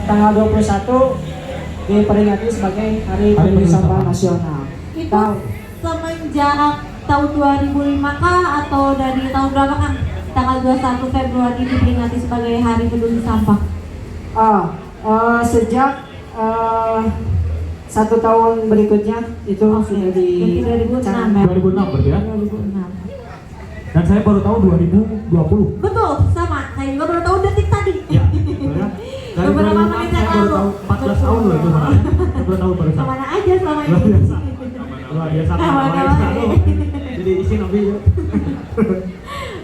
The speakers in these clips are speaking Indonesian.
tanggal 21 diperingati sebagai Hari Peduli Sampah Nasional. Itu semenjak tahun 2005 kah atau dari tahun berapa kan? Tanggal 21 Februari diperingati sebagai Hari Peduli Sampah. Sejak 1 tahun berikutnya itu sudah di 2006 ya? 2006 berarti ya? 2006. Dan saya baru tahu 2020. Betul, sama. Saya juga baru tahu detik tadi. Ya, betul ya. Dari Beberapa 2006 menit saya yang baru lalu. tahu 14 tahun loh itu mana. Baru tahu barusan. Kemana aja selama ini? Luar biasa. Luar biasa. Kemana-mana. Jadi isi nabi ya.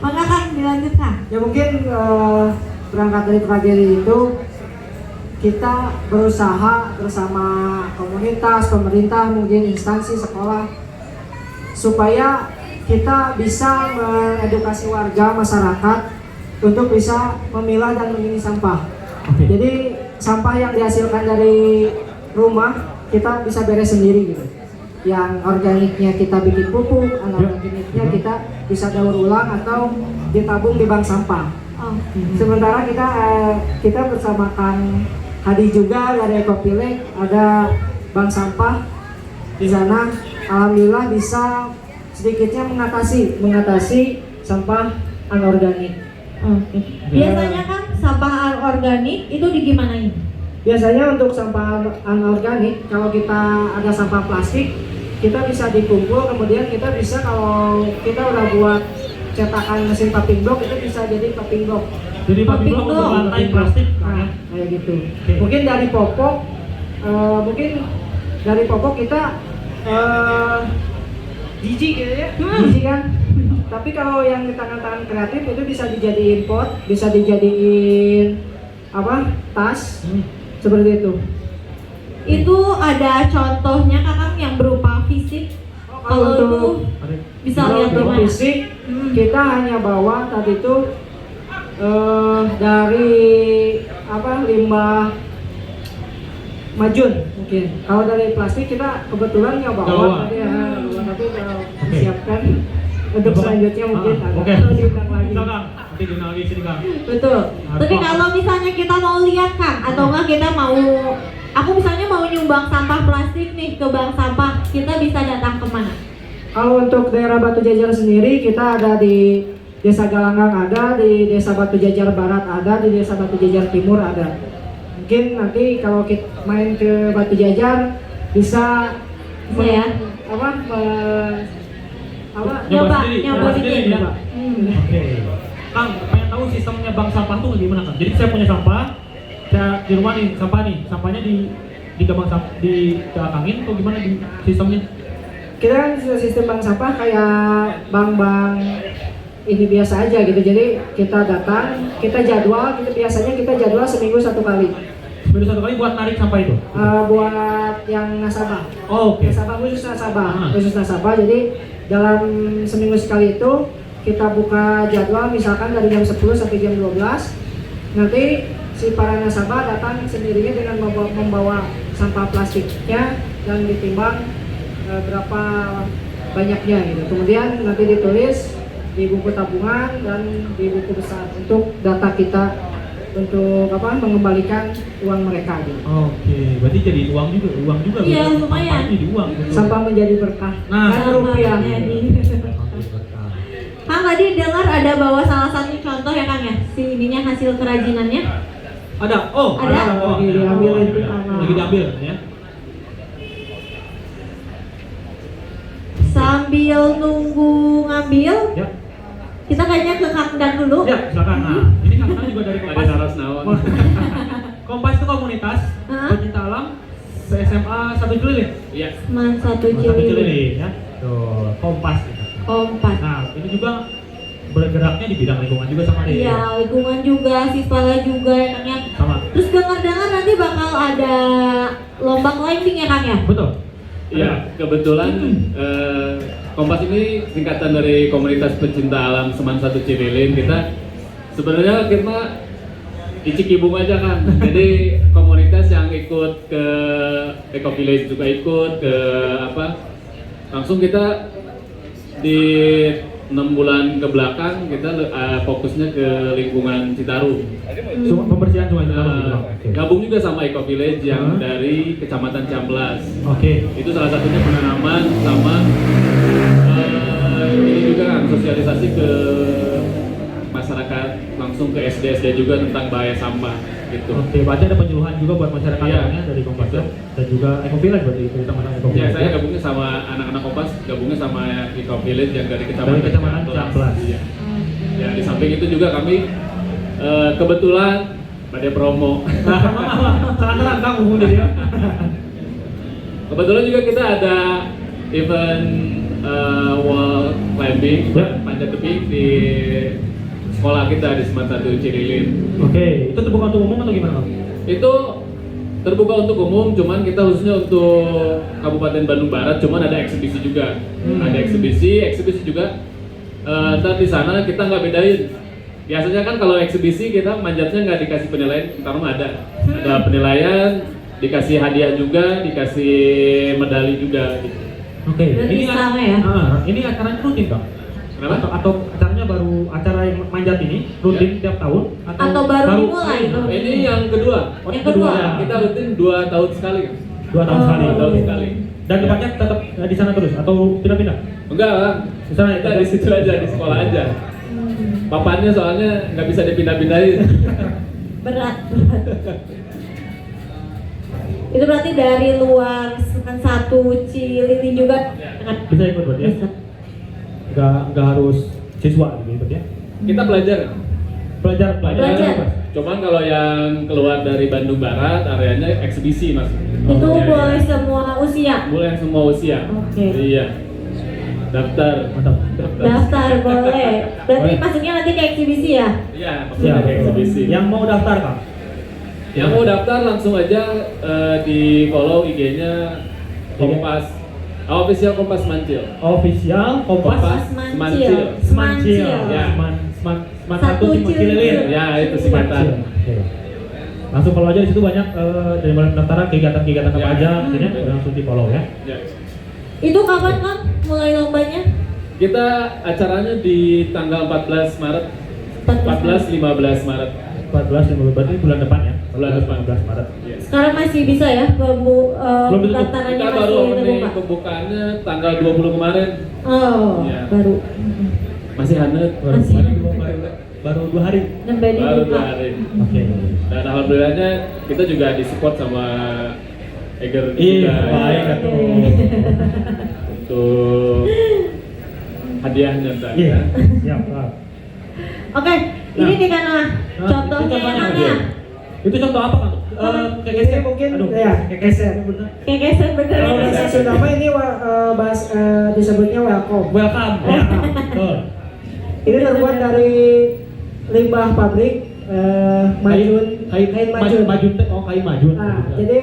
Maka kan dilanjutkan. Ya mungkin berangkat dari tragedi itu kita berusaha bersama komunitas, pemerintah, mungkin instansi, sekolah supaya kita bisa mengedukasi warga masyarakat untuk bisa memilah dan memilih sampah. Oke. Jadi sampah yang dihasilkan dari rumah kita bisa beres sendiri gitu. Yang organiknya kita bikin pupuk, anorganiknya kita bisa daur ulang atau ditabung di bank sampah. Oh. Sementara kita bersama Kang Hadi juga dari Ekopileg ada bank sampah di sana. Alhamdulillah bisa sedikitnya mengatasi sampah anorganik. Oke. Biasanya kan sampah anorganik itu digimanain? Biasanya untuk sampah anorganik kalau kita ada sampah plastik kita bisa dikumpul, kemudian kita bisa kalau kita udah buat cetakan mesin popping block itu bisa jadi popping block. Jadi popping block untuk lantai plastik. Nah, kayak gitu. Oke. Mungkin dari popok kita jijik gitu ya, jijik kan. Tapi kalau yang di tangan-tangan kreatif itu bisa dijadiin pot, bisa dijadiin tas, seperti itu. Itu ada contohnya Kakang yang berupa fisik. Kalau itu bisa lihat di untuk mana? fisik kita hanya bawa tadi itu dari limbah majun mungkin. Kalau dari plastik kita kebetulan nggak bawa, tapi siapkan untuk selanjutnya mungkin ada diundang lagi. Nanti diundang lagi sini Kang. Betul. Tapi kalau misalnya kita mau lihat Kang, atau enggak kita aku misalnya mau nyumbang sampah plastik nih ke bank sampah, kita bisa datang kemana? Kalau untuk daerah Batu Jajar sendiri kita ada di Desa Galanggang ada, di Desa Batu Jajar Barat ada, di Desa Batu Jajar Timur ada. Mungkin nanti kalau kita main ke Batu Jajar bisa ya? Nyoba sendiri ya. Oke. Kang, pengen tahu sistemnya bank sampah tuh gimana Kang? Jadi saya punya sampah, saya di rumah nih sampahnya di bank sampah diakangin atau gimana di sistemnya? Kita kan sistem bank sampah kayak bank-bank ini biasa aja gitu. Jadi kita datang, kita jadwal, biasanya kita jadwal seminggu 1 kali. Seminggu 1 kali buat narik sampah itu? Buat yang nasabah. Oh, oke. Nasabah khusus nasabah. Jadi dalam seminggu sekali itu kita buka jadwal misalkan dari jam 10 sampai jam 12. Nanti si para nasabah datang sendirinya dengan membawa sampah plastiknya dan ditimbang berapa banyaknya gitu. Kemudian nanti ditulis di buku tabungan dan di buku besar untuk data kita untuk mengembalikan uang mereka gitu. Oke, berarti jadi uang juga. Iya, lumayan. Jadi uang. Sampah menjadi berkah. Nah, kan rupiah. Kang tadi dengar ada bawa salah satu contoh ya Kang ya, si ininya hasil kerajinannya. Ada. Oh, ada. Lagi diambil itu. Lagi diambil ya. Sambil nunggu ngambil, Ya. kita kayaknya ke Kang Dan dulu. Ya, silakan. Nah, ini Kang juga dari Kompas. Ada saras naon. Kompas itu komunitas pecinta alam SMA 1 Cililin. Iya. Man satu 1 Cililin. Cililin ya. Tuh, Kompas gitu. Kompas. Nah, ini juga bergeraknya di bidang lingkungan juga sama dia. Iya, lingkungan juga, siswa juga ya Kang ya. Sama. Terus dengar-dengar nanti bakal ada lomba climbing ya Kang ya? Betul. Iya, kebetulan Kompas ini singkatan dari komunitas pecinta alam Seman 1 Cililin. Kita sebenarnya di Cikibung aja kan. Jadi komunitas yang ikut ke Eco Village juga ikut ke langsung kita di 6 bulan ke belakang kita fokusnya ke lingkungan Citarum. Pembersihan sungai Citarum gitu, Bang. Oke. Gabung juga sama Eco Village yang dari Kecamatan Ciamplas. Oke. Itu salah satunya penanaman sama ini juga kan sosialisasi ke masyarakat, langsung ke SD juga tentang bahaya sampah gitu. Oke, berarti ada penyuluhan juga buat masyarakat Iya. lainnya dari Kompas ya? Dan juga Eco Village berarti itu teman Eco Ya, Village. saya gabungnya sama anak-anak Kompas, gabungnya sama Eco Village yang dari Kecamatan Dari Kecamatan Ciamplas. Iya. Ya, di samping itu juga kami kebetulan pada promo. Sangat terang Kang hubung dia. Kebetulan juga kita ada event wall climbing, Ya. panjat tebing di sekolah kita di Seman 1 Cililin. Oke, itu terbuka untuk umum atau gimana, Bang? Itu terbuka untuk umum, cuman kita khususnya untuk Kabupaten Bandung Barat, cuman ada eksibisi juga. Ada eksibisi juga. Ntar di sana kita nggak bedain. Biasanya kan kalau eksibisi kita manjatnya nggak dikasih penilaian, karena ada penilaian, dikasih hadiah juga, dikasih medali juga. Gitu. Oke, Berarti sama ya? Ini acaranya rutin, Bang? Kenapa? Atau acaranya baru acara yang manjat ini rutin tiap tahun Atau baru dimulai? Ini yang kedua. Yang kedua. Ya, kita rutin 2 tahun sekali. 2 tahun sekali. 2 tahun sekali. Dan tempatnya tetap di sana terus atau pindah-pindah? Enggak lah, Di sana kita di situ aja, di sekolah aja. Papannya soalnya nggak bisa dipindah-pindahin. Berat. Itu berarti dari luar Seman 1 Cililin juga Bisa ikut berarti ya? bisa. Nggak harus siswa gitu ya? Kita belajar. Belajar. Belajar. Cuman kalau yang keluar dari Bandung Barat, areanya eksibisi mas. Itu Ya, boleh ya. semua usia. Boleh semua usia. Oke. Iya. Daftar. Mantap. Daftar boleh. Berarti Boleh. masuknya nanti ke eksibisi ya? Iya, Ya, maksudnya ke eksibisi. yang mau daftar, Kang? Yang mau daftar langsung aja di follow IG-nya Kompas. Official Kompas Mancil. Official Kompas Mancil. Semancil. Ya. Seman Satu 1 Cililin. Ya, itu singkatan. Oke. Langsung follow aja di situ banyak dari mulai pendaftaran kegiatan-kegiatan apa Ya. aja, ya. Langsung di follow ya. Ya. Itu kapan kan mulai lombanya? Kita acaranya di tanggal 14 Maret. 14-15 Maret. 14 berarti bulan depan ya. Bulan depan. 15 Maret. Yes. Sekarang masih bisa ya? Belum tutup. Pendaftarannya Kita masih baru opening terbuka? pembukaannya tanggal 20 kemarin. Oh, Ya. baru. Masih hangat. Masih. Baru 2 hari. Nambah Baru dibuka. 2 hari. Oke. Dan alhamdulillahnya kita juga disupport sama Eger Iya, juga. baik ya, atuh. untuk hadiahnya ntar. Iya, ya. siap. Pak. Oke, ini Nah. di kana Nah, contohnya itu contohnya enaknya. Itu contoh apa, Kang? Ini mungkin ya kegeser. Kayak geser bener. Kalau bahasa Sunda mah ini disebutnya welcome. Welcome. Ya. Betul. Ini terbuat dari limbah pabrik majun, kain majun. Majun teh, oh kain majun. Nah, jadi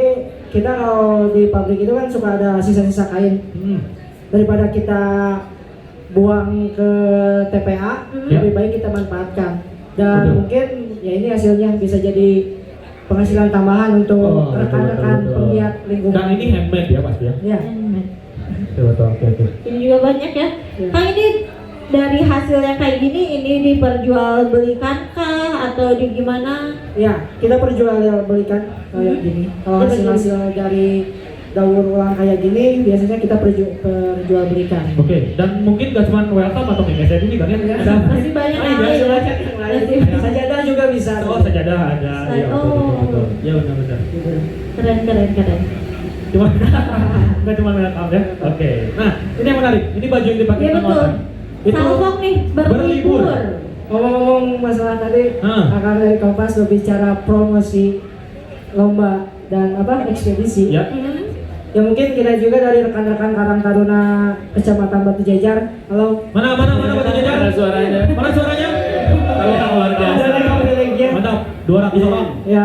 kita kalau di pabrik itu kan suka ada sisa-sisa kain. Daripada kita buang ke TPA, lebih baik kita manfaatkan. Dan Betul. mungkin ya ini hasilnya bisa jadi penghasilan tambahan untuk Oh, betul, rekan-rekan betul, betul. penggiat lingkungan. Dan ini handmade ya pasti ya. Ya. Betul, betul. Oke. Ini juga banyak ya. Ya. Kang ini dari hasil yang kayak gini ini diperjualbelikan kah atau di gimana? Ya, kita perjualbelikan kayak gini. Kalau hasil-hasil dari daur ulang kayak gini biasanya kita perjualbelikan. Oke, dan mungkin gak cuma welcome atau kayak saya ini kan ya. Ada Masih banyak Oh, yang iya, lain. banyak yang lain. Masih- Sajadah juga bisa. Oh, sajadah ada. Iya, betul, betul, betul. Iya, benar-benar. Keren. Cuma nggak cuma welcome ya. Oke. Nah, ini yang menarik. Ini baju yang dipakai Iya Kang betul. Otan. Itu Salfok nih berlibur. berlibur. Ngomong-ngomong masalah tadi, akan dari Kompas berbicara promosi lomba dan ekspedisi. ya. Ya mungkin kita juga dari rekan-rekan Karang Taruna Kecamatan Batu Jajar. Halo. Mana Batu Jajar? Mana suaranya? Mana suaranya? Kalau luar biasa. Dari kamu lagi. Mantap. 200 orang. Ya.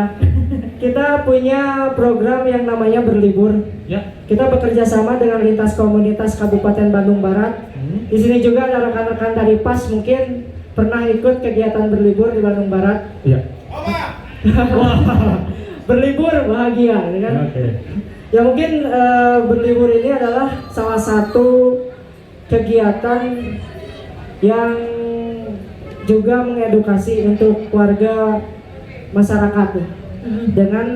Kita punya program yang namanya berlibur. Ya. Kita bekerja sama dengan lintas komunitas Kabupaten Bandung Barat. Di sini juga ada rekan-rekan dari PAS mungkin pernah ikut kegiatan berlibur di Bandung Barat. Iya. Wah. Berlibur bahagia, ya kan? Oke. Ya mungkin berlibur ini adalah salah satu kegiatan yang juga mengedukasi untuk warga masyarakat dengan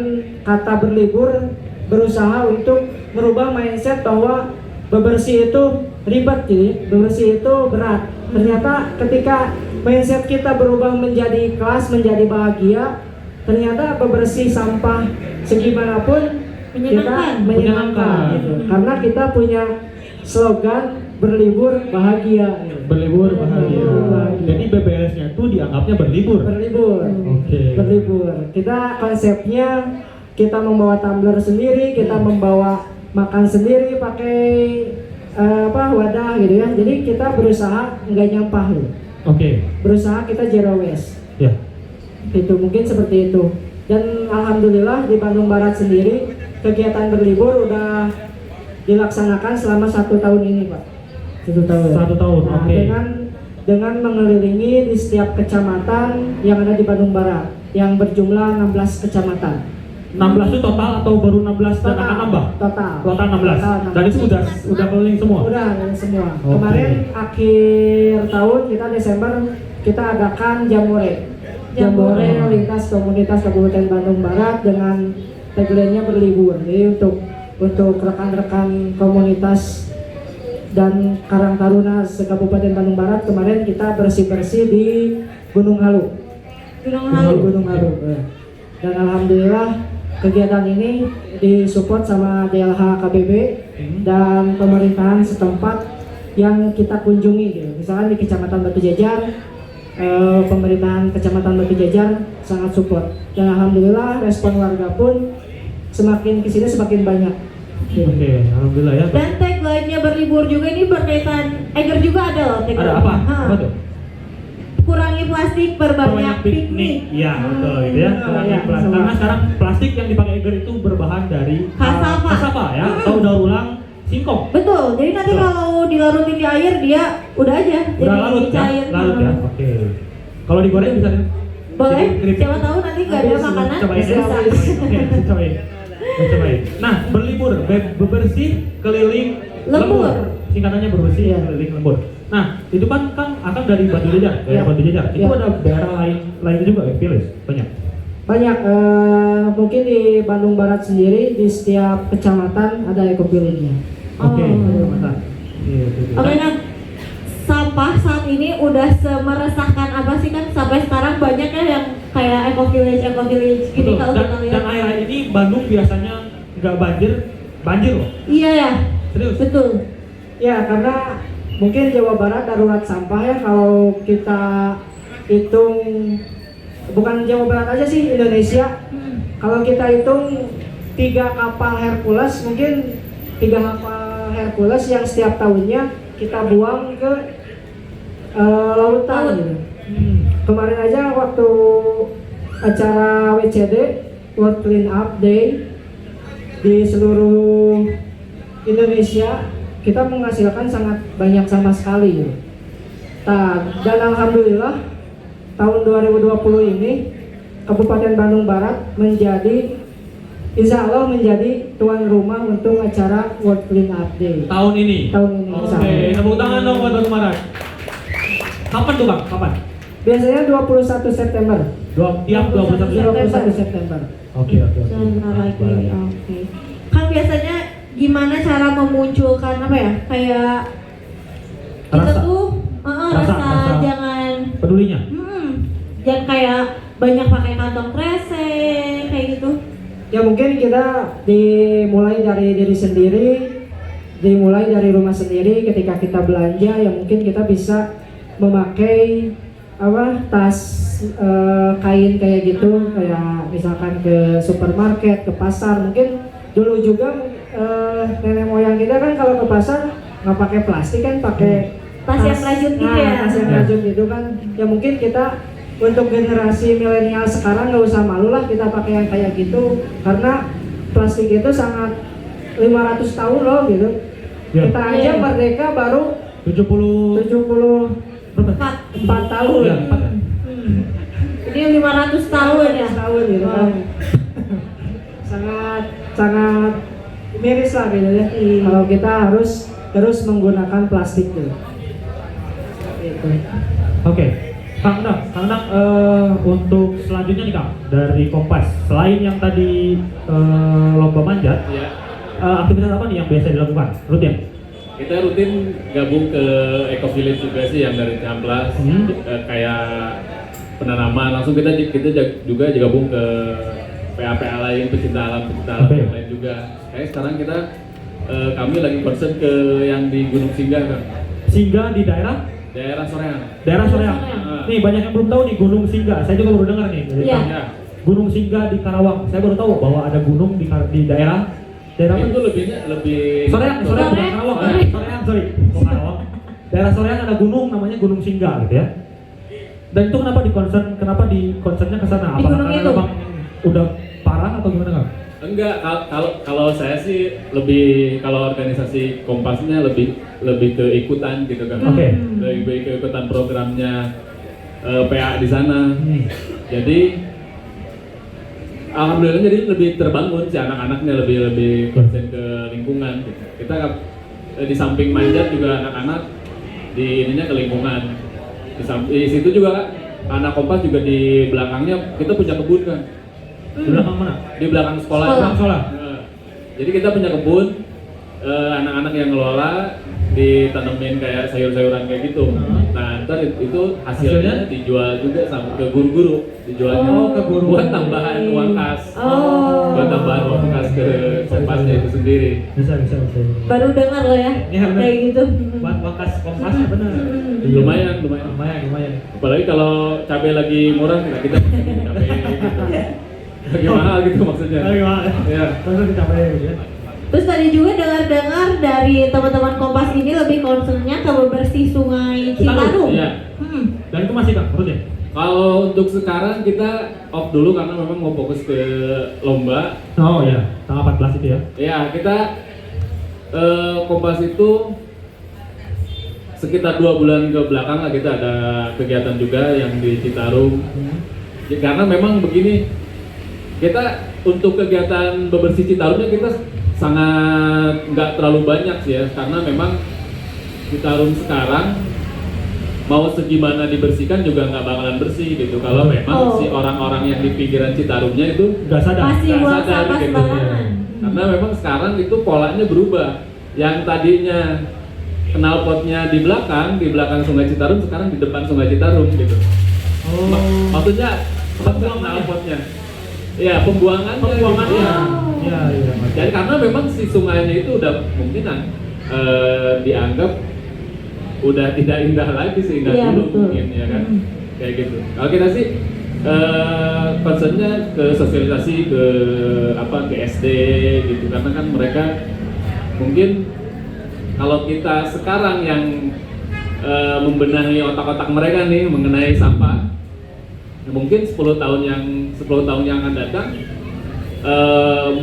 kata berlibur, berusaha untuk merubah mindset bahwa bebersih itu ribet gitu ya, bebersih itu berat. Ternyata ketika mindset kita berubah menjadi ikhlas, menjadi bahagia, ternyata bebersih sampah segimanapun kita menyenangkan gitu. Karena kita punya slogan berlibur bahagia gitu. Berlibur bahagia. Jadi BBS-nya itu dianggapnya berlibur. Berlibur. Oke. Berlibur. Kita konsepnya kita membawa tumbler sendiri, kita membawa makan sendiri pakai wadah gitu ya. Jadi kita berusaha nggak nyampah gitu. Oke. Berusaha kita zero waste. Ya. Itu mungkin seperti itu. Dan alhamdulillah di Bandung Barat sendiri kegiatan berlibur udah dilaksanakan selama 1 tahun ini, Pak. 1 tahun. 1 tahun. Nah, Oke. dengan mengelilingi di setiap kecamatan yang ada di Bandung Barat yang berjumlah 16 kecamatan. 16 itu total atau baru 16 dan akan nambah? Total. Total 16. Total Dan itu udah keliling semua. Udah semua. Oke. Kemarin akhir tahun kita Desember kita adakan Jambore lintas komunitas Kabupaten Bandung Barat dengan tagline-nya berlibur. Jadi untuk rekan-rekan komunitas dan Karang Taruna se-Kabupaten Bandung Barat kemarin kita bersih-bersih di Gunung Halu. Gunung Halu. Dan alhamdulillah kegiatan ini disupport sama DLH KBB dan pemerintahan setempat yang kita kunjungi gitu. Misalkan di Kecamatan Batu Jajar, pemerintahan Kecamatan Batu Jajar sangat support. Dan alhamdulillah respon warga pun semakin kesini semakin banyak. Oke, alhamdulillah ya. Dan tagline-nya berlibur juga ini berkaitan Eger juga ada loh tagline. Ada apa? Apa tuh? Kurangi plastik, perbanyak piknik. Iya, betul gitu ya. Kurangi plastik. Karena sekarang plastik yang dipakai Eger itu berbahan dari kasava ya, atau daur ulang singkong. Betul. Jadi nanti kalau dilarutin di air dia udah aja Udah jadi larut ya? cair. Larut ya. Oke. Kalau digoreng bisa Boleh. keripik. Siapa tahu nanti nggak ada Habis, makanan Cobain ya. bisa. Oke, cobain. Cobain. Nah, berlibur, bebersih, keliling, Lembur. Singkatannya bebersih, Iya. keliling, lembur. Nah, itu kan akan dari Batu Jajar, Iya. Batu Jajar. Itu Iya. ada daerah lain juga ya, Phyllis? Banyak. Banyak, mungkin di Bandung Barat sendiri di setiap kecamatan ada eco village-nya. Oke, Oh. kecamatan. Iya, betul. Oke, nah sampah saat ini udah semeresahkan apa sih kan sampai sekarang banyak ya yang kayak eco village gini Betul. kalau Dan kita lihat. akhir-akhir ini Bandung biasanya nggak banjir loh. Iya ya, Serius. betul. Ya, karena mungkin Jawa Barat darurat sampah ya kalau kita hitung, bukan Jawa Barat aja sih, Indonesia. Kalau kita hitung 3 kapal Hercules, mungkin 3 kapal Hercules yang setiap tahunnya kita buang ke lautan gitu. Kemarin aja waktu acara WCD World Clean Up Day di seluruh Indonesia kita menghasilkan sangat banyak sampah sekali gitu. Dan alhamdulillah tahun 2020 ini Kabupaten Bandung Barat insya Allah menjadi tuan rumah untuk acara World Clean Up Day Tahun ini. insya Oke, Allah. tepuk tangan dong buat Bandung Barat. Kapan tuh Bang? Kapan? Biasanya 21 September. Tiap 21 September. Oke. Sebentar lagi. Oke. Kan biasanya gimana cara memunculkan apa ya? Kayak kita Rasa. tuh rasa jangan Pedulinya. jangan kayak banyak pakai kantong kresek kayak gitu. Ya mungkin kita dimulai dari diri sendiri, dimulai dari rumah sendiri. Ketika kita belanja, ya mungkin kita bisa memakai tas kain kayak gitu, kayak misalkan ke supermarket, ke pasar. Mungkin dulu juga nenek moyang kita kan kalau ke pasar nggak pakai plastik kan, pakai Tas yang rajut gitu ya. tas yang rajut gitu kan. Ya mungkin kita untuk generasi milenial sekarang nggak usah malu lah kita pakai yang kayak gitu, karena plastik itu sangat 500 tahun loh gitu. Ya. Kita aja merdeka baru 74 4 tahun. Ya, 4 ya. Jadi 500 tahun ya. Tahun gitu kan. sangat miris lah gitu ya. Kalau kita harus terus menggunakan plastik gitu. gitu. Oke. Kang Endang, untuk selanjutnya nih Kang, dari Kompas, selain yang tadi lomba manjat, Ya. aktivitas apa nih yang biasa dilakukan? Rutin? Kita rutin gabung ke Eco Village juga sih yang dari Ciamplas, kayak penanaman. Langsung kita juga gabung ke PA lain, pecinta alam Oke. yang lain juga. Kayak sekarang kami lagi concern ke yang di Gunung Singgah kan, Singgah di daerah Soreang. Soreang. Soreang. Nih banyak yang belum tahu nih Gunung Singgah. Saya juga baru dengar nih dari Iya. Kang. Ya. Gunung Singgah di Karawang. Saya baru tahu bahwa ada gunung di daerah apa? Itu lebih Soreang, bukan Soreang. Karawang. Soreang. Soreang, sorry. Oh, Karawang. Daerah Soreang ada gunung namanya Gunung Singgah gitu ya. Dan itu kenapa di concernnya ke sana? Di gunung karena itu? memang udah parah atau gimana Kang? Enggak, kalau saya sih kalau organisasi Kompasnya lebih ke ikutan gitu kan. Oke. Lebih ke ikutan programnya PA di sana. Jadi alhamdulillah jadi lebih terbangun si anak-anaknya lebih konsen ke lingkungan gitu. Kita di samping manjat juga anak-anak di ininya ke lingkungan. Di situ juga anak Kompas juga di belakangnya kita punya kebun kan. Di belakang mana? Di belakang sekolah. Sekolah. Nah, jadi kita punya kebun, anak-anak yang ngelola ditanemin kayak sayur-sayuran kayak gitu. Nah, ntar itu hasilnya dijual juga sama ke guru-guru, dijualnya ke guru. buat tambahan uang kas, Oh. buat tambahan uang kas ke Kompasnya itu sendiri. Bisa. Baru dengar lo ya, Iya, bener. kayak gitu. Buat Kompas benar. Lumayan. Lumayan. Apalagi kalau cabai lagi murah, kita bikin cabai gitu. Lagi mahal gitu maksudnya. Ya. Terus dicapai ya. Terus tadi juga dengar-dengar dari teman-teman Kompas ini lebih concernnya ke bebersih sungai Citarum. Iya. Dan itu masih Kang, rutin? Kalau untuk sekarang kita off dulu karena memang mau fokus ke lomba. Oh iya, tanggal 14 itu ya. Ya, kita Kompas itu sekitar 2 bulan ke belakang lah kita ada kegiatan juga yang di Citarum. Ya, karena memang begini, kita untuk kegiatan bebersih Citarumnya kita sangat nggak terlalu banyak sih ya, karena memang Citarum sekarang mau segimana dibersihkan juga nggak bakalan bersih gitu kalau memang si orang-orang yang di pinggiran Citarumnya itu Nggak sadar. Masih nggak buang sadar sampah gitu. sembarangan. Karena memang sekarang itu polanya berubah. Yang tadinya knalpotnya di belakang Sungai Citarum sekarang di depan Sungai Citarum gitu. Maksudnya knalpotnya. Iya, pembuangannya. Pembuangannya. Iya. Iya. Jadi karena memang si sungainya itu udah mungkinan dianggap udah tidak indah lagi seindah Iya, dulu betul. mungkin ya kan. Kayak gitu. Kalau kita sih concernnya ke sosialisasi ke SD gitu karena kan mereka mungkin kalau kita sekarang yang membenahi otak-otak mereka nih mengenai sampah mungkin 10 tahun yang akan datang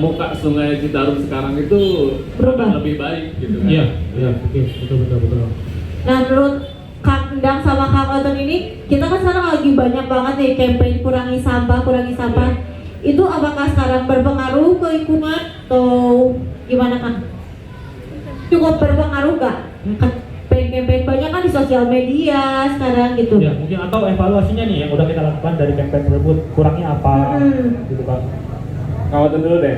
muka Sungai Citarum sekarang itu Berubah. akan lebih baik gitu kan. Iya, betul. Nah, menurut Kang Endang sama Kang Oton ini, kita kan sekarang lagi banyak banget nih campaign kurangi sampah. Itu apakah sekarang berpengaruh ke lingkungan atau gimana Kang? Cukup berpengaruh nggak? Campaign banyak kan di sosial media sekarang gitu. Ya, mungkin atau evaluasinya nih yang udah kita lakukan dari campaign tersebut kurangnya apa gitu Kang. Kawatin dulu deh.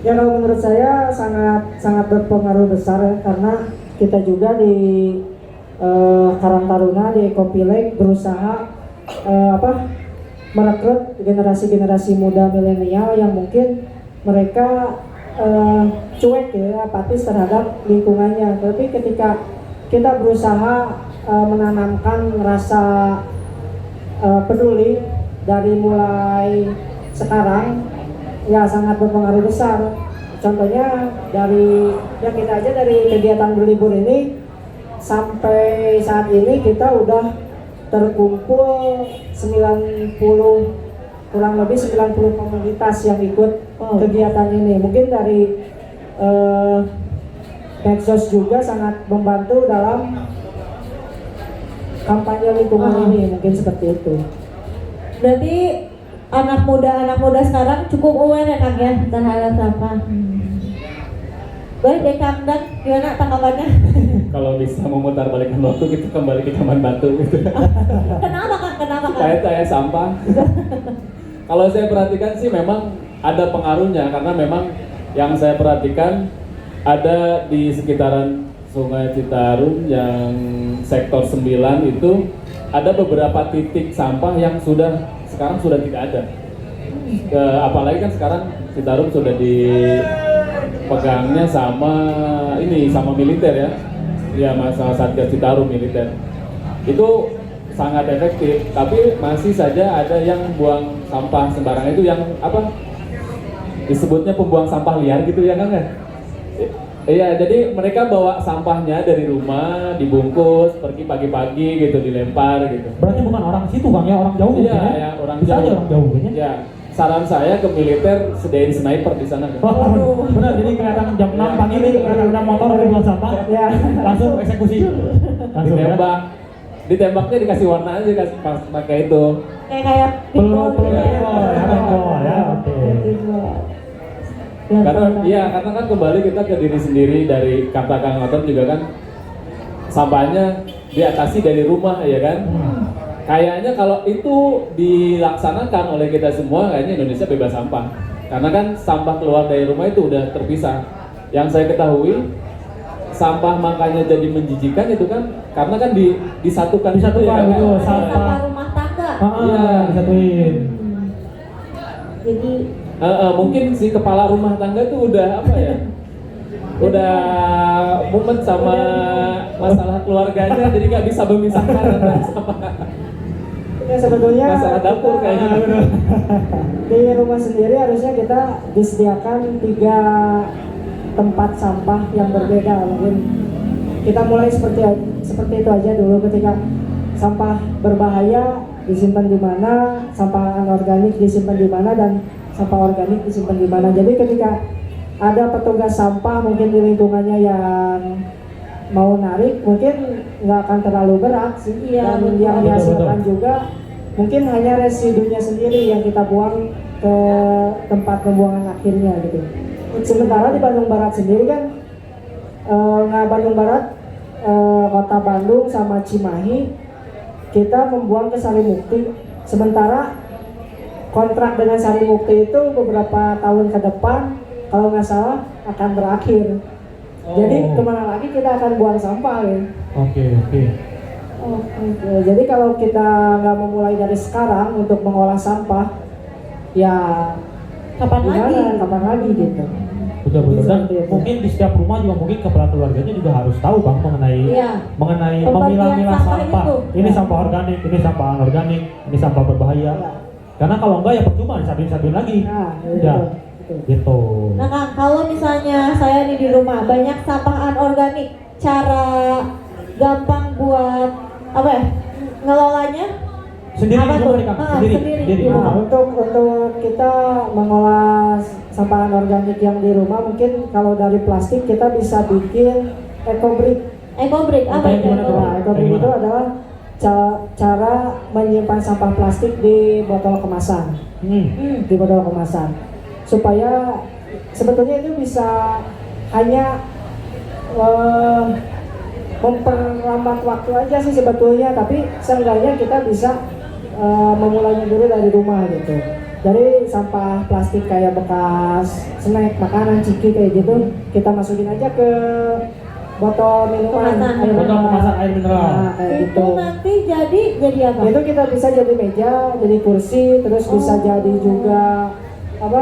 Ya kalau menurut saya sangat berpengaruh besar ya, karena kita juga di Karang Taruna di Eco Village berusaha merekrut generasi muda milenial yang mungkin mereka cuek ya, apatis terhadap lingkungannya. Tapi ketika kita berusaha menanamkan rasa peduli dari mulai sekarang, ya sangat berpengaruh besar. Contohnya dari kegiatan berlibur ini sampai saat ini kita udah terkumpul 90 komunitas yang ikut kegiatan ini. Mungkin dari medsos juga sangat membantu dalam kampanye lingkungan ini, mungkin seperti itu. Berarti anak muda sekarang cukup aware ya Kang ya terhadap sampah. Baik deh Kang Endang, gimana tanggapannya? kalau bisa memutar balikan waktu kita kembali ke zaman batu gitu. Kenapa Kang? Kenapa Kang? Kayak sampah. Kalau saya perhatikan sih memang ada pengaruhnya karena memang yang saya perhatikan ada di sekitaran Sungai Citarum yang sektor 9 itu ada beberapa titik sampah yang sekarang sudah tidak ada. Apalagi kan sekarang Citarum sudah dipegangnya sama militer ya. Ya, masalah Satgas Citarum militer. Itu sangat efektif, tapi masih saja ada yang buang sampah sembarangan, itu yang apa? Disebutnya pembuang sampah liar gitu ya Kang ya? Iya, jadi mereka bawa sampahnya dari rumah, dibungkus, pergi pagi-pagi gitu, dilempar gitu. Berarti bukan orang situ Bang ya, orang jauh Iya, ya? ya, orang Bisa jauh. aja orang jauh kayaknya. Ya, saran saya ke militer sediain sniper di sana. Kan? Oh, benar, jadi kelihatan jam 6 pagi nih, kelihatan motor dari buang sampah, Ya. langsung eksekusi. Langsung ya. Ditembaknya dikasih warna aja, kasih pakai itu. Kayak Pelur, pinball pelur, gitu ya. pinball, ya, oke. Karena kan kembali kita ke diri sendiri, dari kata Kang Otom juga kan sampahnya diatasi dari rumah ya kan. Kayaknya kalau itu dilaksanakan oleh kita semua, kayaknya Indonesia bebas sampah. Karena kan sampah keluar dari rumah itu udah terpisah. Yang saya ketahui sampah makanya jadi menjijikan itu kan karena kan disatukan gitu Disatukan, ya kan? betul. Sampah rumah tangga. Iya, disatuin. Jadi Mungkin si kepala rumah tangga tuh udah apa ya? Udah mumet sama masalah keluarganya, jadi nggak bisa memisahkan antara sama Ya sebetulnya masalah dapur kayaknya. di rumah sendiri harusnya kita disediakan 3 tempat sampah yang berbeda. Mungkin kita mulai seperti itu aja dulu. Ketika sampah berbahaya disimpan di mana, sampah anorganik disimpan di mana, dan sampah organik disimpan di mana. Jadi ketika ada petugas sampah mungkin di lingkungannya yang mau narik, mungkin nggak akan terlalu berat sih. Iya, Dan betul. yang dihasilkan Betul. juga mungkin hanya residunya sendiri yang kita buang ke tempat pembuangan akhirnya gitu. Sementara di Bandung Barat sendiri kan, Bandung Barat, kota Bandung sama Cimahi, kita membuang ke Sarimukti. Sementara kontrak dengan Sarimukti itu beberapa tahun ke depan, kalau nggak salah akan berakhir. Jadi kemana lagi kita akan buang sampah ya? Oke. Oke. Jadi kalau kita nggak memulai dari sekarang untuk mengolah sampah, ya Kapan lagi? Kapan lagi gitu? Betul. Dan Seperti itu. mungkin di setiap rumah juga mungkin kepala keluarganya juga harus tahu Bang mengenai Iya. mengenai Pembagian memilah-milah sampah sampah. itu. Ini sampah organik, ini sampah anorganik, ini sampah berbahaya. Ya. Karena kalau enggak ya percuma disamping-samping lagi. Nah, Ya, betul. gitu. Nah Kang, kalau misalnya saya nih di rumah banyak sampah anorganik, cara gampang buat apa ya ngelolanya? Sendiri Apa di tuh? rumah nih, Kang? Ah, Sendiri. sendiri. Sendiri. Iya. Nah, untuk kita mengolah sampah anorganik yang di rumah, mungkin kalau dari plastik kita bisa bikin ecobrick. Ecobrik apa Kayak itu? gimana tuh? Nah, ecobrick Gimana? itu adalah cara menyimpan sampah plastik di botol kemasan. Di botol kemasan, supaya sebetulnya itu bisa hanya memperlambat waktu aja sih sebetulnya, tapi seenggaknya kita bisa memulainya dulu dari rumah gitu. Dari sampah plastik kayak bekas snack, makanan, ciki kayak gitu, kita masukin aja ke botol minuman, Kemasan. air Botol kemasan air mineral. Nah, kayak Itu gitu. nanti jadi apa? Itu kita bisa jadi meja, jadi kursi, terus bisa Oh. jadi juga apa?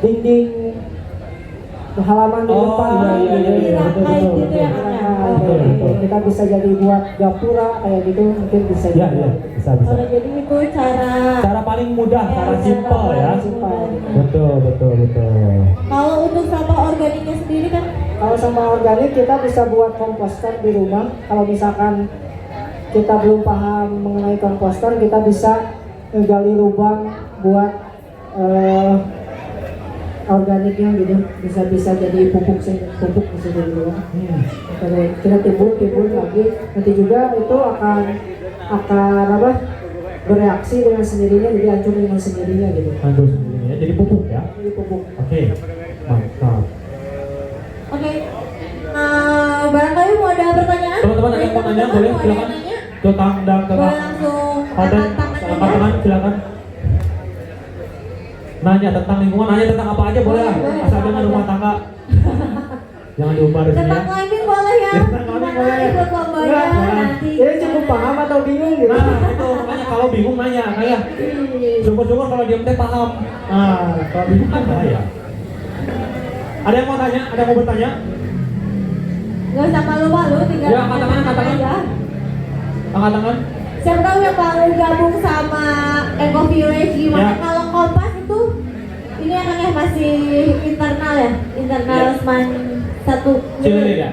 Dinding halaman di Oh, depan. iya, betul, Kayak betul, gitu ya. betul. Nah, Betul, kayak gitu. betul. Kita bisa jadi buat gapura kayak gitu, mungkin bisa Iya, juga. bisa. Oh, jadi itu cara. Cara paling mudah, Ya, cara cara simpel ya. paling Simpel. Betul. Kalau untuk sampah organiknya sendiri kan Kalau sampah organik kita bisa buat komposter di rumah. Kalau misalkan kita belum paham mengenai komposter, kita bisa gali lubang buat organiknya gitu. Bisa jadi pupuk bisa jadi ya. Kalau kita timbul lagi, nanti juga itu akan apa? Bereaksi dengan sendirinya, jadi hancur dengan sendirinya gitu. Hancur sendiri ya. Jadi pupuk ya. Jadi pupuk. Oke. Mantap. oke. Barangkali mau ada Tuh Kang Dang, Boleh Kakak. langsung Paten, angkat tangan angkat aja. tangan, silakan. Nanya tentang lingkungan, nanya tentang apa aja boleh lah. Boleh, Asal apa jangan aja. rumah tangga. Jangan diumbar di sini Tentang ya. climbing boleh ya. Ya, tentang climbing Gimana boleh. ikut lombanya Enggak, nanti. Jadi cukup paham atau bingung gitu? Nah, itu makanya kalau bingung nanya, kayak syukur-syukur kalau diam teh paham. Nah, kalau bingung kan bahaya. Ada yang mau tanya? Ada yang mau bertanya? Gak usah malu-malu, tinggal Ya, angkat tangan, angkat tangan. aja. Angkat tangan. Siapa tahu yang baru gabung sama Eco Village gimana Ya. kalau Kompas itu ini kan ya masih internal ya, internal Ya. Seman 1 Cililin ya?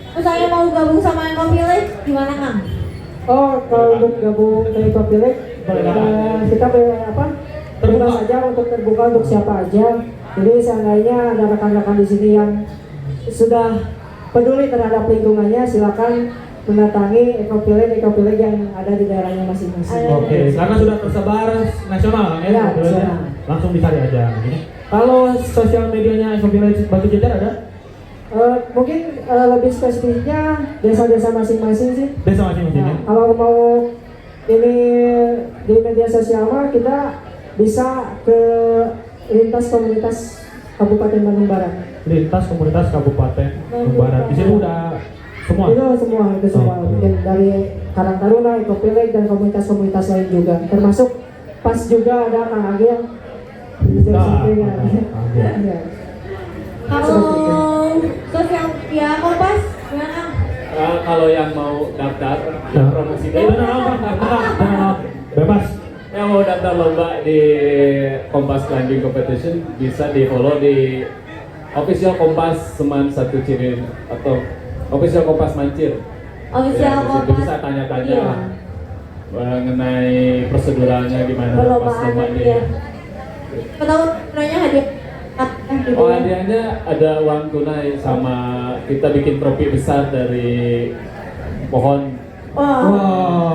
Terus saya mau gabung sama Eco Village gimana Kang? Oh, kalau untuk gabung ke Eco Village, kita apa? Terbuka saja untuk terbuka untuk siapa aja. Jadi seandainya ada rekan-rekan di sini yang sudah peduli terhadap lingkungannya, silakan mendatangi Eco Village yang ada di daerahnya masing-masing. Oke, karena sudah tersebar nasional kan ya, Ya, modelnya. nasional. Langsung dicari aja. Kalau sosial medianya Eco Village Batu Jajar ada? Mungkin lebih spesifiknya desa-desa masing-masing sih. Desa masing-masing ya? Nah, kalau mau ini di media sosial mah kita bisa ke lintas komunitas Kabupaten Bandung Barat. Lintas komunitas Kabupaten Bandung Barat. Di sini udah semua. Itu semua. Oke. Mungkin dari Karang Taruna, Eco Village dan komunitas-komunitas lain juga. Termasuk pas juga ada Kang Agil. Ya. Kalau sosial media Kompas gimana? Kalau yang mau daftar Ya. promosi Bebas. yang mau daftar lomba di Kompas Climbing Competition bisa di follow di official Kompas Seman 1 Cililin atau official Kompas Mancir. Official Ya, di situ Kompas. bisa tanya-tanya Iya. lah mengenai proseduralnya gimana pas Perlombaan lombanya. ya. Tahu nanya hadiah gitu Oh, ya. hadiahnya ada uang tunai sama kita bikin trofi besar dari pohon. Wah. Wow.